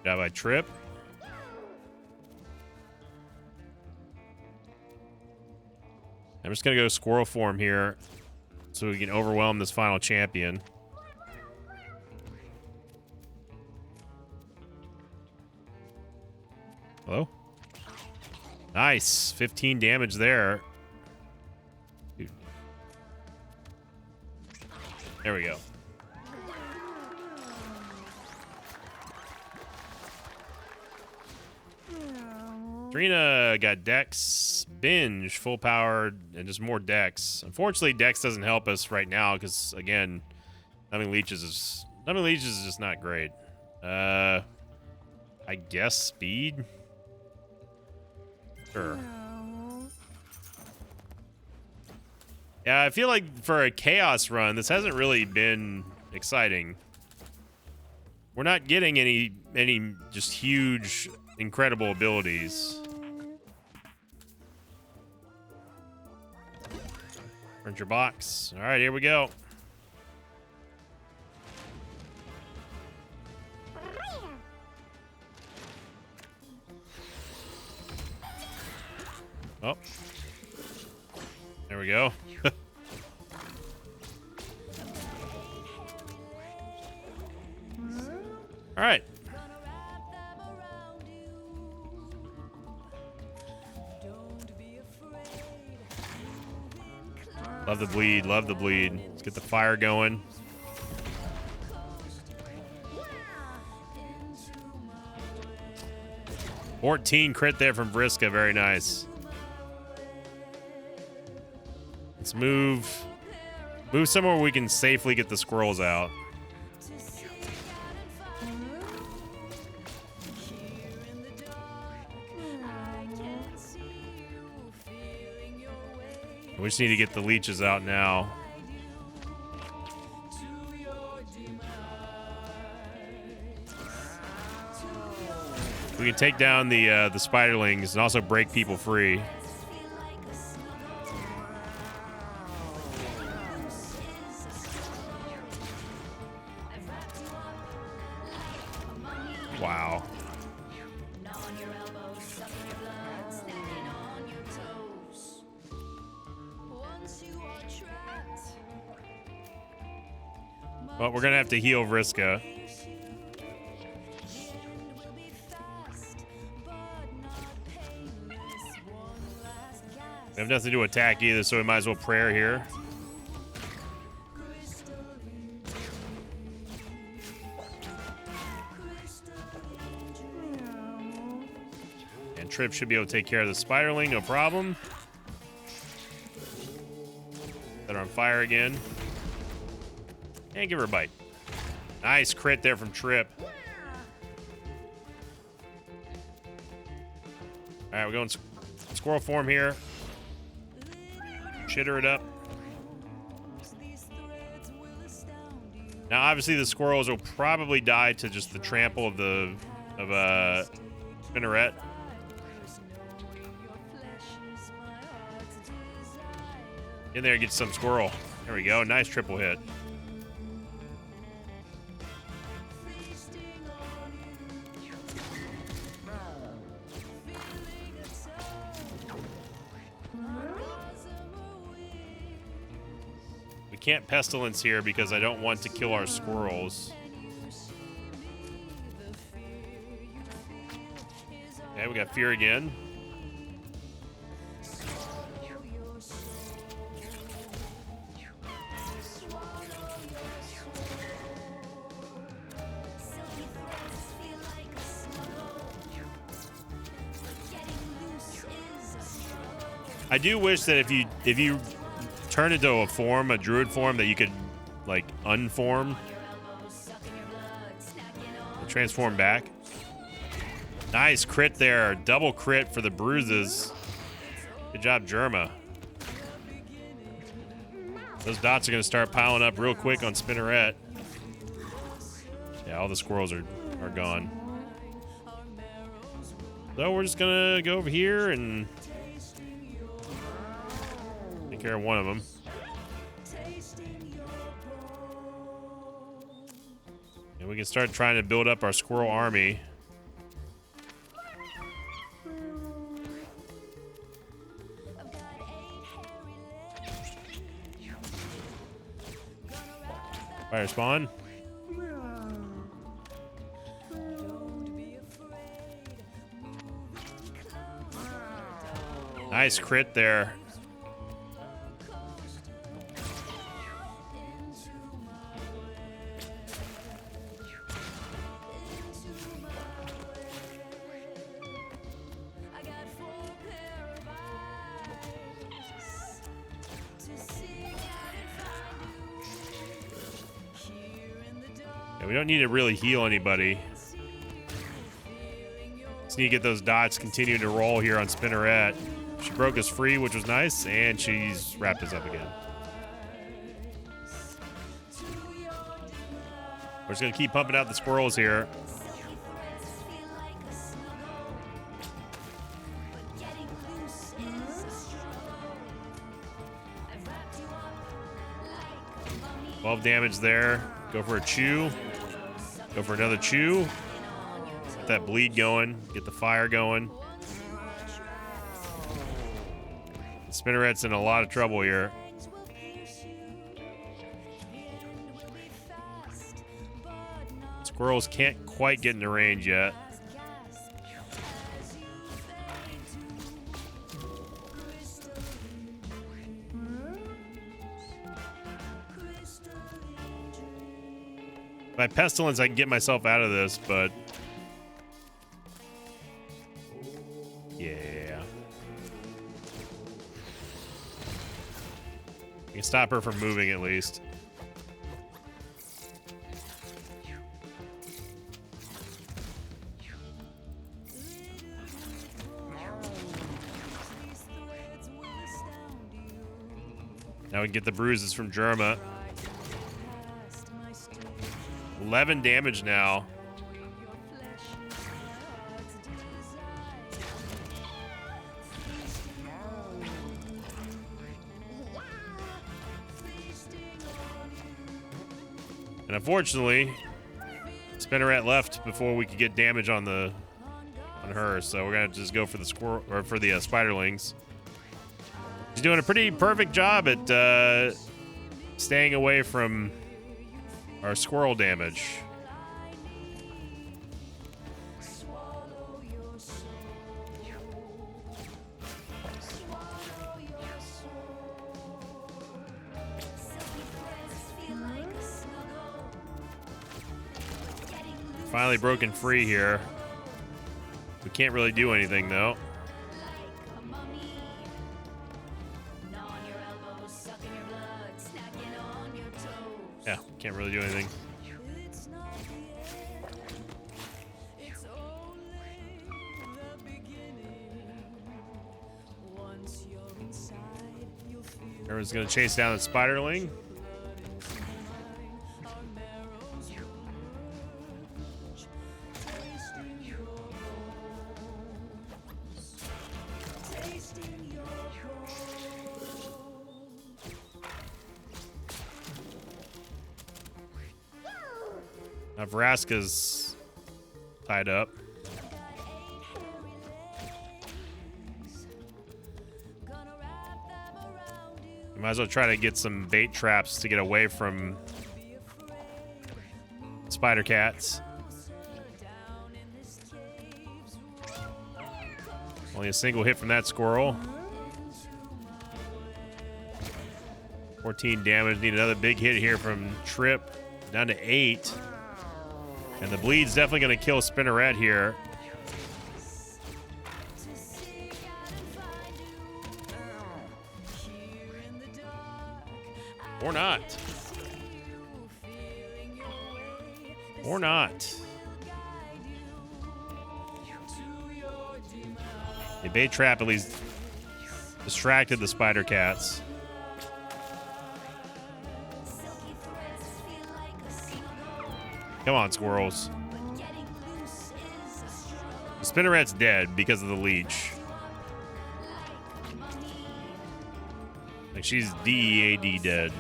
Got my trip. I'm just gonna go squirrel form here so we can overwhelm this final champion. Hello? Nice. 15 damage there. Dude. There we go. Trina got Dex, Binge, full powered, and just more Dex. Unfortunately, Dex doesn't help us right now because, again, Numbing Leeches is just not great. I guess speed? Sure. Yeah, I feel like for a Chaos run, this hasn't really been exciting. We're not getting any just huge, incredible abilities. Print your box. All right, here we go. Oh. There we go. All right. Love the bleed. Love the bleed. Let's get the fire going. $14 crit there from Vriska. Very nice. Let's move somewhere where we can safely get the squirrels out. We just need to get the leeches out now. We can take down the spiderlings and also break people free. Wow. Well, we're gonna have to heal Vriska. We have nothing to attack either, so we might as well prayer here. And Trip should be able to take care of the spiderling, no problem. Set her on fire again. And give her a bite. Nice crit there from Trip. All right, we're going squirrel form here. Chitter it up. Now, obviously, the squirrels will probably die to just the trample of Spinnerette. In there, get some squirrel. There we go. Nice triple hit. Can't pestilence here because I don't want to kill our squirrels. Okay, we got fear again. I do wish that if you turn into a druid form, that you could like unform and transform back. Nice crit there. Double crit for the bruises. Good job, Jerma. Those dots are going to start piling up real quick on Spinneret. Yeah, all the squirrels are gone. So we're just going to go over here and take care of one of them. And we can start trying to build up our squirrel army. Fire spawn. Nice crit there. We don't need to really heal anybody. Just need to get those dots continuing to roll here on Spinneret. She broke us free, which was nice, and she's wrapped us up again. We're just going to keep pumping out the squirrels here. $12 damage there. Go for a chew. Go for another chew. Get that bleed going. Get the fire going. Spinneret's in a lot of trouble here. Squirrels can't quite get into range yet. By pestilence, I can get myself out of this, but yeah, I can stop her from moving at least. Now we can get the bruises from Jerma. 11 damage now. And unfortunately, Spinneret left before we could get damage on her, so we're gonna just go for the squirrel or for the spiderlings. She's doing a pretty perfect job at staying away from our squirrel damage. Finally broken free here. We can't really do anything though. Yeah, can't really do anything. Everyone's gonna chase down the spiderling. Now Vraska's tied up. You might as well try to get some bait traps to get away from spider cats. Only a single hit from that squirrel. 14 damage. Need another big hit here from Trip. Down to 8. And the bleed's definitely going to kill Spinneret here. Or not. Or not. The bait trap at least distracted the spider cats. Come on, squirrels. The spinneret's dead because of the leech. Like, she's DEAD dead.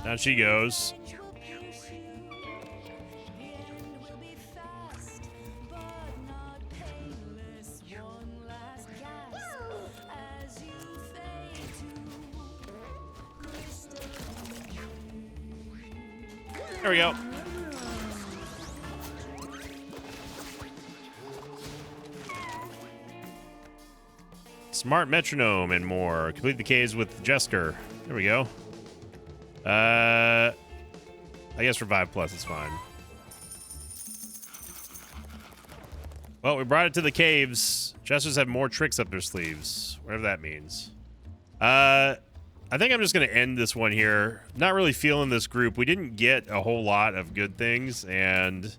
Down she goes. There we go. Smart metronome and more. Complete the caves with Jester. There we go. I guess Revive Plus is fine. Well, we brought it to the caves. Jesters have more tricks up their sleeves. Whatever that means. I think I'm just going to end this one here. Not really feeling this group. We didn't get a whole lot of good things, and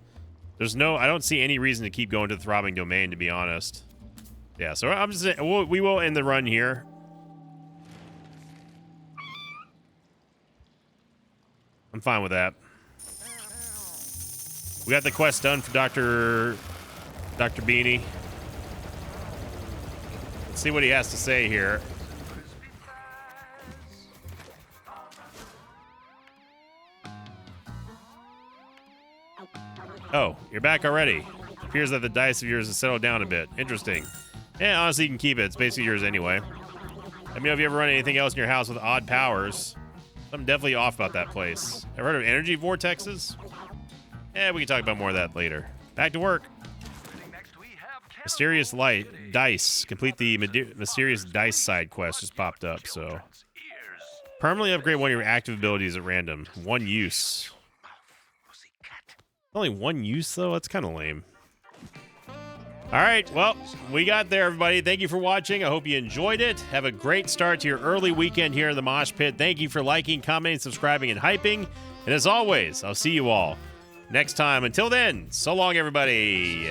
there's no... I don't see any reason to keep going to the Throbbing Domain, to be honest. Yeah, so I'm just... we will end the run here. I'm fine with that. We got the quest done for Dr. Beanie. Let's see what he has to say here. Oh, you're back already. Appears that the dice of yours has settled down a bit. Interesting. Yeah, honestly, you can keep it. It's basically yours anyway. Let me know if you ever run anything else in your house with odd powers. I'm definitely off about that place. Ever heard of energy vortexes? Yeah, we can talk about more of that later. Back to work. Mysterious light dice. Complete the mysterious dice side quest just popped up. So permanently upgrade one of your active abilities at random. One use. Only one use though. That's kind of lame. All right, well, we got there, everybody. Thank you for watching. I hope you enjoyed it. Have a great start to your early weekend here in the Mosh Pit. Thank you for liking, commenting, subscribing, and hyping. And as always, I'll see you all next time. Until then, so long, everybody.